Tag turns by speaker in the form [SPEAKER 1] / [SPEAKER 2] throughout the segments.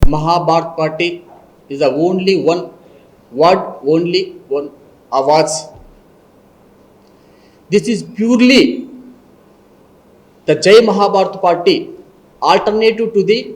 [SPEAKER 1] Mahabharat party is the only one word, only one awards. This is purely the Jai Mahabharat party, alternative to the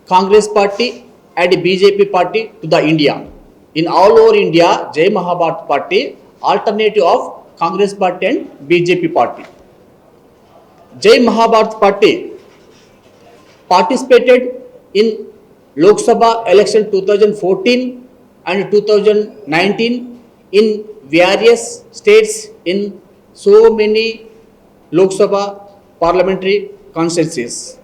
[SPEAKER 1] Congress party and BJP party to the India. In all over India, Jai Mahabharat party, alternative of Congress party and BJP party. Jai Mahabharat party participated in Lok Sabha election 2014 and 2019 in various states in so many Lok Sabha parliamentary constituencies,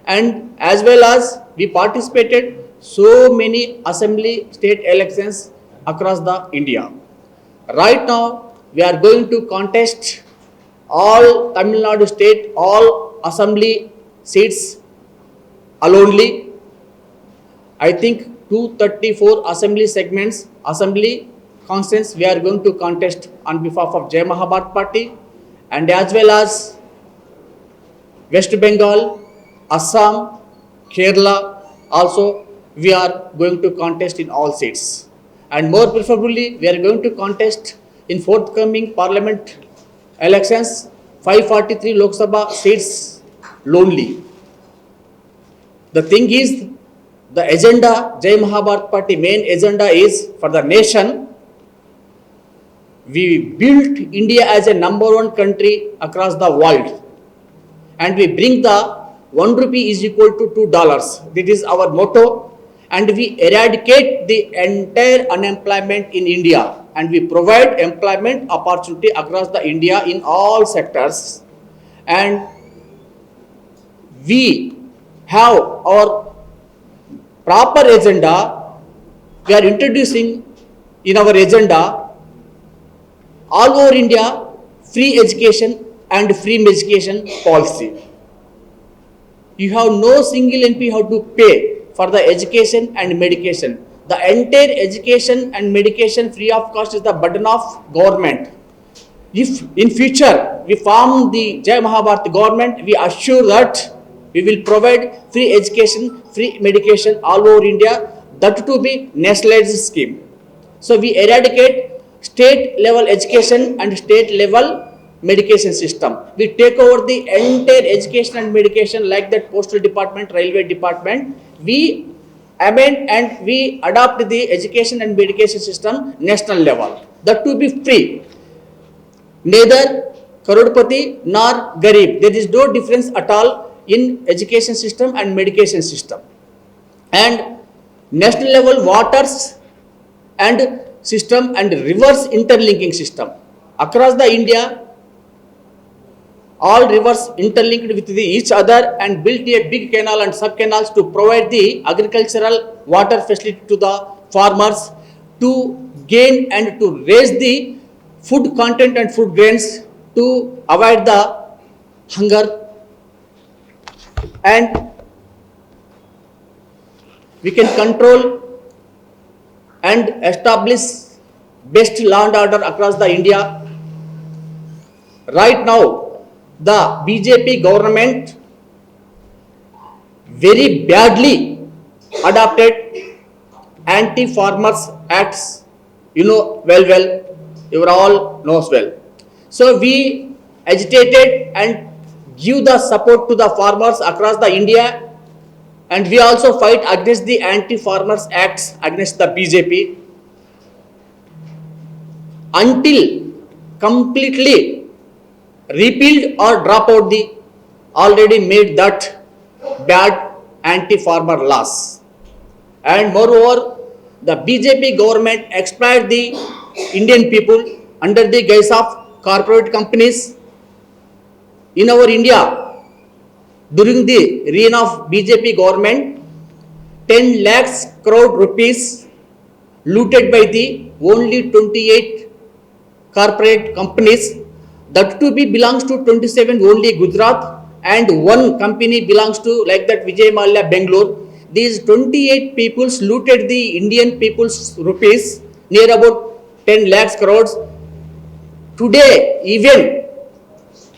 [SPEAKER 1] and as well as we participated so many assembly state elections across the India. Right now we are going to contest all Tamil Nadu state, all assembly seats alonely. I think 234 assembly segments, assembly constituents we are going to contest on behalf of Jai Mahabharat party, and as well as West Bengal, Assam, Kerala also we are going to contest in all seats, and more preferably we are going to contest in forthcoming parliament elections 543 Lok Sabha seats lonely. The thing is, the agenda, Jai Mahabharat party main agenda is for the nation. We built India as a number one country across the world, and we bring the 1 rupee is equal to $2. This is our motto, and we eradicate the entire unemployment in India, and we provide employment opportunity across the India in all sectors, and we have our proper agenda. We are introducing in our agenda all over India free education and free medication policy. You have no single MP have to pay for the education and medication. The entire education and medication free of cost is the burden of government. If in future we form the Jai Mahabharat government, we assure that we will provide free education, free medication all over India, that to be nationalized scheme. So we eradicate state level education and state level medication system. We take over the entire education and medication like that postal department, railway department. We amend and we adopt the education and medication system national level. That to be free. Neither Karodpati nor Garib. There is no difference at all in education system and medication system. And national level waters and system and rivers interlinking system. Across the India, all rivers interlinked with each other and built a big canal and sub canals to provide the agricultural water facility to the farmers to gain and to raise the food content and food grains to avoid the hunger, and we can control and establish best law and order across the India. Right now, the BJP government very badly adopted anti-farmers acts. You know well, you all knows well. So we agitated and give the support to the farmers across the India, and we also fight against the anti-farmers acts against the BJP until completely repealed or drop out the already made that bad anti-farmer laws. And moreover, the BJP government exploited the Indian people under the guise of corporate companies. In our India, during the reign of BJP government, 10 lakhs crore rupees looted by the only 28 corporate companies. That to be belongs to 27 only Gujarat, and one company belongs to like that Vijay Mallya Bangalore. These 28 peoples looted the Indian people's rupees near about 10 lakhs crores. Today, even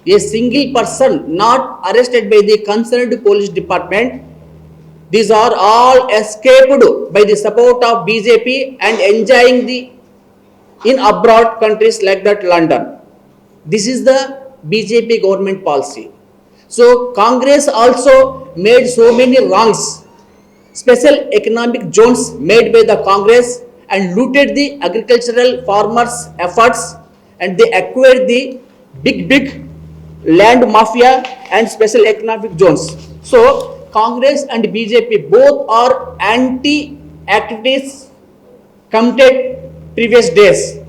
[SPEAKER 1] a single person not arrested by the concerned police department These are all escaped by the support of BJP and enjoying the in abroad countries like that London. This is the BJP government policy. So Congress also made so many wrongs. Special economic zones made by the Congress and looted the agricultural farmers' efforts, and they acquired the big land mafia and special economic zones. So Congress and BJP both are anti activities committed previous days.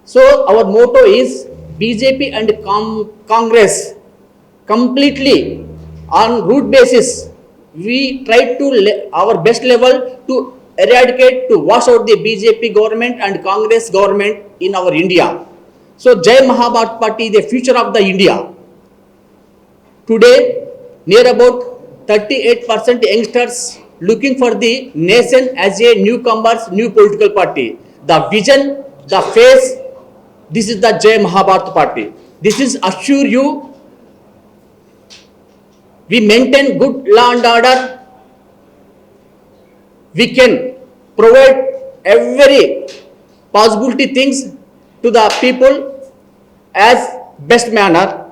[SPEAKER 1] So our motto is BJP and Congress completely on root basis. We try to our best level to eradicate, to wash out the BJP government and Congress government in our India. So Jai Mahabharat Party is the future of the India. Today, near about 38% youngsters looking for the nation as a newcomers, new political party. The vision, the face, this is the Jai Mahabharat Party. This is assure you we maintain good law and order. We can provide every possibility things to the people as best manner.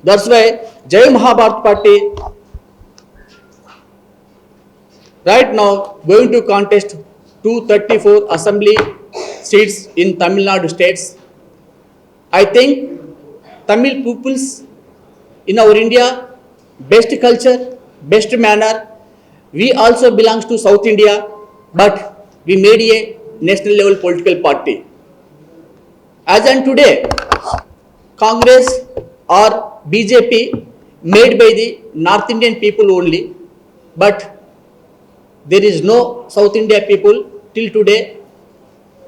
[SPEAKER 1] That's why Jai Mahabharat Party right now going to contest 234 assembly seats in Tamil Nadu states. I think Tamil peoples in our India, best culture, best manner. We also belongs to South India, but we made a national level political party. As on today, Congress or BJP made by the North Indian people only, but there is no South India people till today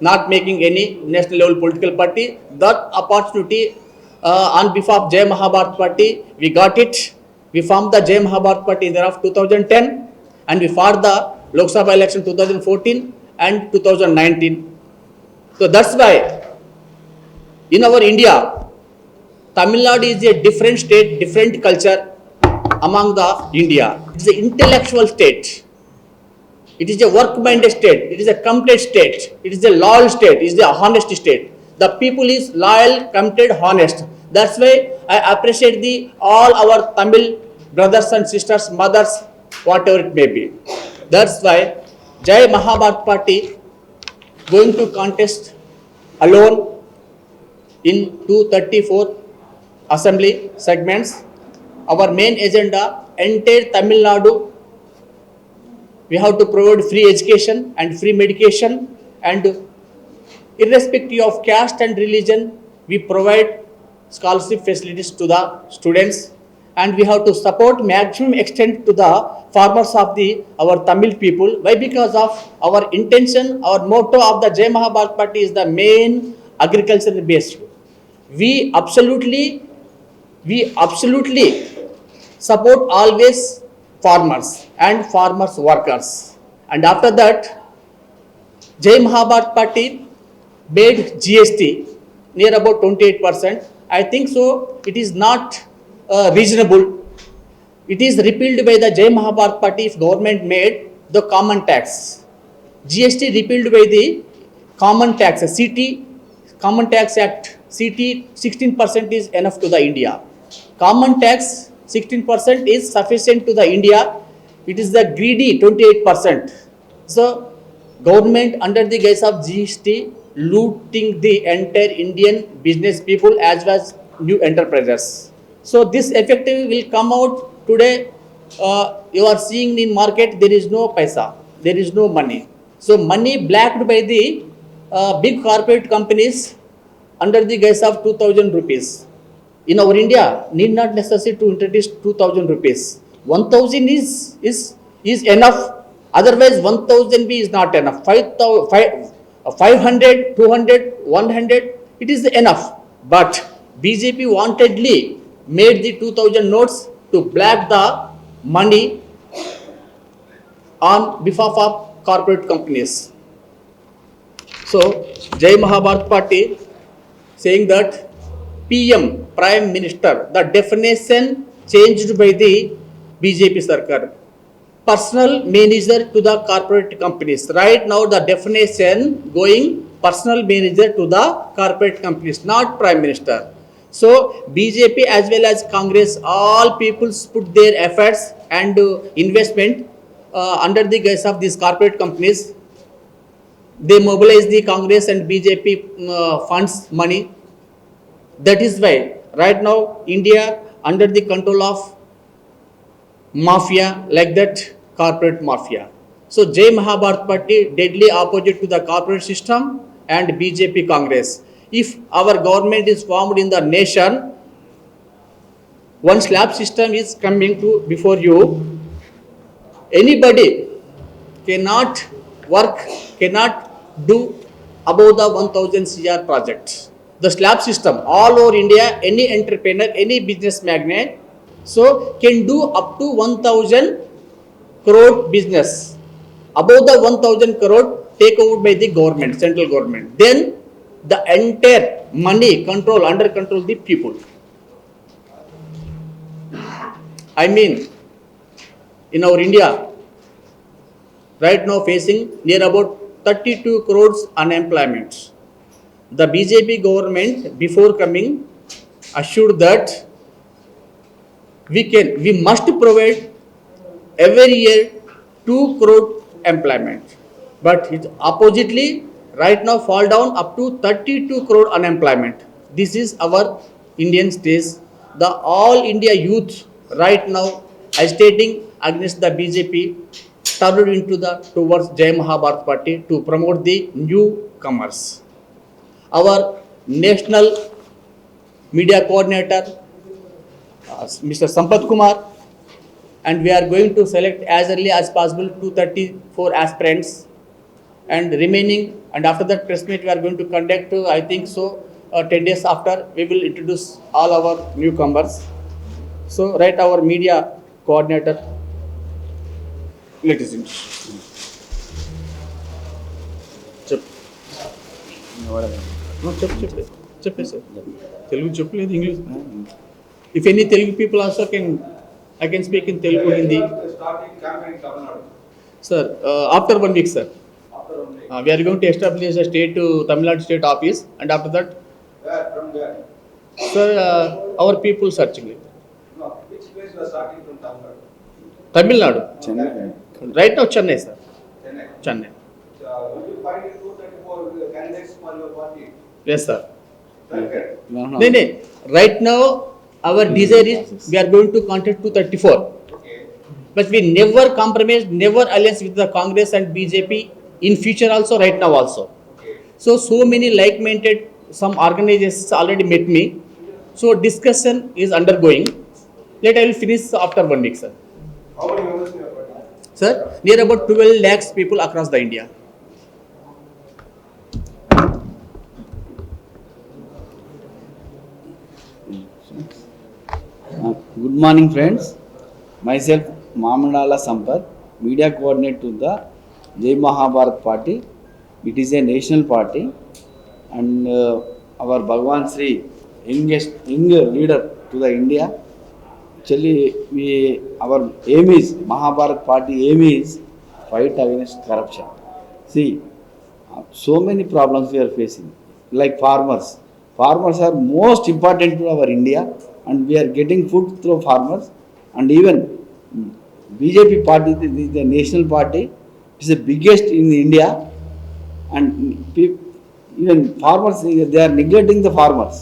[SPEAKER 1] not making any national level political party. That opportunity on behalf of Jai Mahabharat Party, we got it. We formed the Jai Mahabharat Party in the year of 2010 and we fought the Lok Sabha election 2014 and 2019. So that's why in our India, Tamil Nadu is a different state, different culture among the India. It is an intellectual state. It is a work-minded state. It is a committed state. It is a loyal state. It is a honest state. The people is loyal, committed, honest. That's why I appreciate all our Tamil brothers and sisters, mothers, whatever it may be. That's why Jai Mahabharat Party going to contest alone in 234 assembly segments. Our main agenda, entire Tamil Nadu, we have to provide free education and free medication, and irrespective of caste and religion, we provide scholarship facilities to the students, and we have to support maximum extent to the farmers of our Tamil people. Why? Because of our intention, our motto of the Jai Mahabharat Party is the main agricultural based. We absolutely support always farmers and farmers workers. And after that, Jai Mahabharat Party made GST near about 28%. I think so it is not reasonable. It is repealed by the Jai Mahabharat Party if government made the common tax. GST repealed by the common tax, CT, Common Tax Act, CT 16% is enough to the India. Common tax 16% is sufficient to the India. It is the greedy 28%. So government under the guise of GST looting the entire Indian business people as well as new enterprises. So this effectively will come out today. You are seeing in market there is no paisa, there is no money. So money blacked by the big corporate companies under the guise of 2,000 rupees. In our India, need not necessary to introduce 2,000 rupees. 1,000 is enough. Otherwise, 1,000 is not enough. 500, 200, 100, it is enough. But BJP wantedly made the 2,000 notes to black the money on behalf of corporate companies. So, Jai Mahabharat Party saying that PM, Prime Minister, the definition changed by the BJP Sarkar. personal manager to the corporate companies. Right now, the definition going personal manager to the corporate companies, not prime minister. So BJP as well as Congress, all peoples put their efforts and investment under the guise of these corporate companies. They mobilize the Congress and BJP funds money. That is why right now India under the control of mafia, like that corporate mafia. So Jai Mahabharat Party deadly opposite to the corporate system and BJP Congress. If our government is formed in the nation, one slab system is coming to before you. Anybody cannot work, cannot do above the 1000 CR project. The slab system all over India, any entrepreneur, any business magnate, so can do up to 1000 crore business. Above the 1000 crore take over by the government, central government. Then the entire money control, under control the people. I mean, in our India, right now facing near about 32 crores unemployment. The BJP government before coming assured that we must provide every year 2 crore employment. But it oppositely right now fall down up to 32 crore unemployment. This is our Indian stage. The all India youth right now agitating against the BJP turned into the towards Jai Mahabharat Party to promote the newcomers. Our national media coordinator, Mr. Sampath Kumar, and we are going to select as early as possible 234 aspirants and remaining, and after that press meet we are going to conduct, I think so, 10 days after we will introduce all our newcomers. So, right, our media coordinator, let us introduce. చెప్పే sir Telugu చెప్పలేదు English if any Telugu people also can I can speak in Telugu Hindi sir after 1 week sir we are going to establish a state Tamil Nadu state office, and after that sir our people searching it.
[SPEAKER 2] Which place you are starting from Tamil
[SPEAKER 1] Tamil
[SPEAKER 2] Nadu?
[SPEAKER 1] Nadu, right now Chennai sir. Chennai.
[SPEAKER 2] Will you find 234 candidates for your party?
[SPEAKER 1] Yes sir.
[SPEAKER 2] Okay.
[SPEAKER 1] No, right now our desire is we are going to contest 234,
[SPEAKER 2] Okay.
[SPEAKER 1] but we never compromise, never alliance with the Congress and BJP in future also, right now also.
[SPEAKER 2] Okay.
[SPEAKER 1] So many like-minded some organizations already met me, so discussion is undergoing. Let I will finish after 1 week sir.
[SPEAKER 2] How many members in your party?
[SPEAKER 1] Sir, near about 12 lakhs people across the India.
[SPEAKER 3] Good morning friends, myself Mamandala Sampath, media coordinator to the Jai Mahabharat Party. It is a national party, and our Bhagwan Sri young leader to the India. Actually our aim is, Mahabharat Party aim is fight against corruption. See, so many problems we are facing, like farmers are most important to our India, and we are getting food through farmers. And even BJP party, the national party, is the biggest in India, and even farmers, they are neglecting the farmers.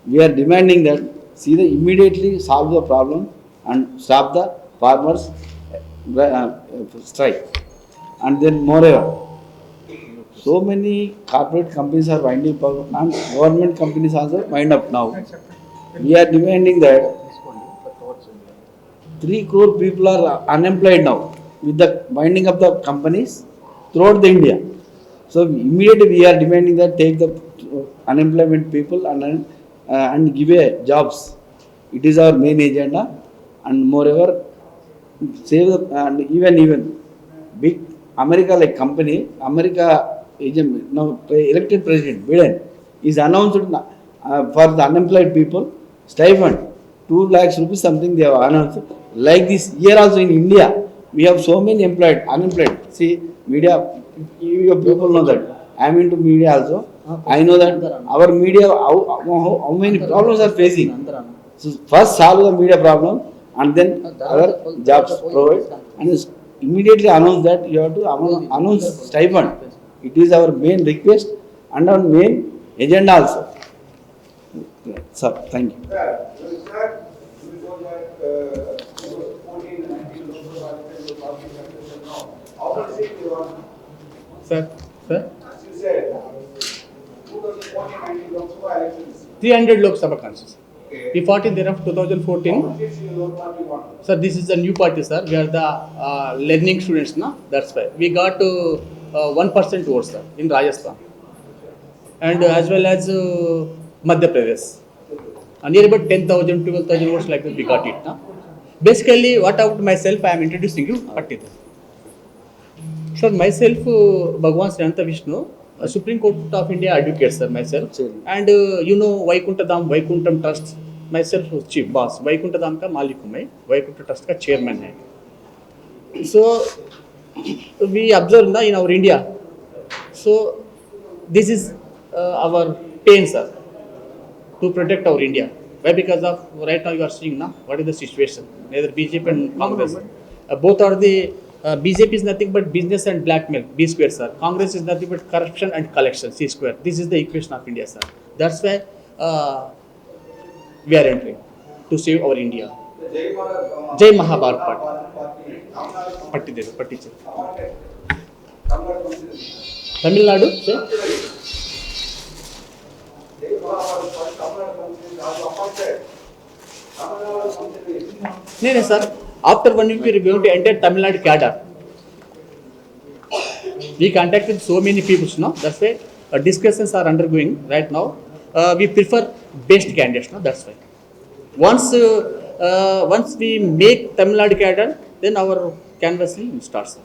[SPEAKER 3] We are demanding that immediately solve the problem and stop the farmers strike. And then moreover, so many corporate companies are winding up, and government companies also wind up now. We are demanding that 3 crore people are unemployed now with the winding up the companies throughout the India. So immediately we are demanding that take the unemployment people and give a jobs. It is our main agenda. And moreover, save the, and even big America like company, America agent, now elected President Biden is announced for the unemployed people stipend 2 lakhs rupees something they have announced. Like this, here also in India, We have so many employed, unemployed. See, media, you people know that. I am into media also. I know that our media, how many problems are facing. So first solve the media problem and then other jobs provide and immediately announce that you have to announce stipend. It is our main request and our main agenda also. Sir, thank you.
[SPEAKER 2] Sir, you know that 2014 and 19 Lok Sabha elections were partly successful now. How much seat you won?
[SPEAKER 1] Sir, sir,
[SPEAKER 2] As you said, 2014-19 Lok Sabha elections.
[SPEAKER 1] 300 Lok Sabha constituency.
[SPEAKER 2] Okay.
[SPEAKER 1] We fought in thereafter
[SPEAKER 2] How
[SPEAKER 1] 2014.
[SPEAKER 2] much seats you Lok Party won?
[SPEAKER 1] Sir, this is a new party, sir. We are the learning students, na? That's why. We got 1% votes, sir, in Rajasthan. And as well as Madhya Pradesh. Near about 10,000, 12,000 votes like that we got it. Na? Basically, what about myself, I am introducing you. Patita. Sir, myself, Bhagwan Sriyanta Vishnu, a Supreme Court of India advocate, sir, myself.
[SPEAKER 3] Sure.
[SPEAKER 1] And you know, Vaikunta Dham, Vaikuntam Trust, myself was chief boss. Vaikunta Dham ka Malik hu main, Vaikunta Trust ka chairman hai. So, we observe na in our India. So, this is our pain, sir, to protect our India. Why? Because of right now you are seeing now what is the situation. Neither BJP and Congress. Both are the BJP is nothing but business and blackmail, B square, sir. Congress is nothing but corruption and collection, C square. This is the equation of India, sir. That's why we are entering to save our India. Jai Mahabharat Party. Patti there, Patti che. Tamil Nadu, sir. No, sir. After 1 week, we are going to enter Tamil Nadu cadre. We contacted so many people now. That's why discussions are undergoing right now. We prefer best candidates now. That's why. Once we make Tamil Nadu cadre, then our canvassing will start, sir.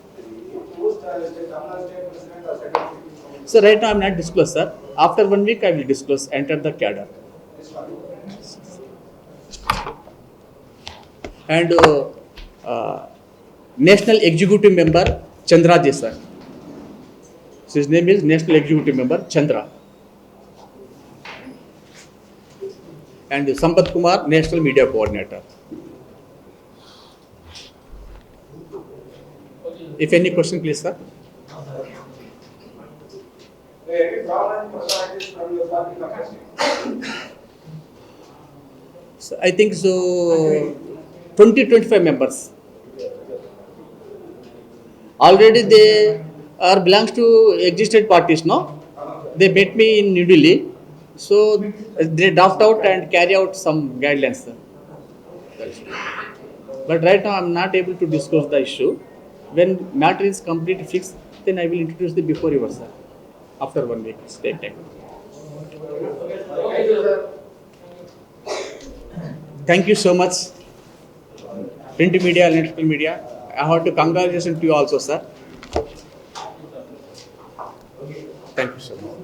[SPEAKER 1] So right now I am not disclosed, sir. After 1 week, I will disclose. Enter the cadre. And National Executive Member Chandra Ji, sir. So his name is National Executive Member Chandra. And Sampath Kumar, National Media Coordinator. If any question, please, sir.
[SPEAKER 2] Any problem personalities from your party capacity?
[SPEAKER 1] So I think so. 20-25 members. Already they are belongs to existed parties, no? They met me in New Delhi, so they draft out and carry out some guidelines, sir. But right now I am not able to disclose the issue. When matter is completely fixed, then I will introduce the before yours, sir. After 1 week, take time. Thank you so much. Print media, electrical media. I have to congratulations to you also, sir. Thank you so much.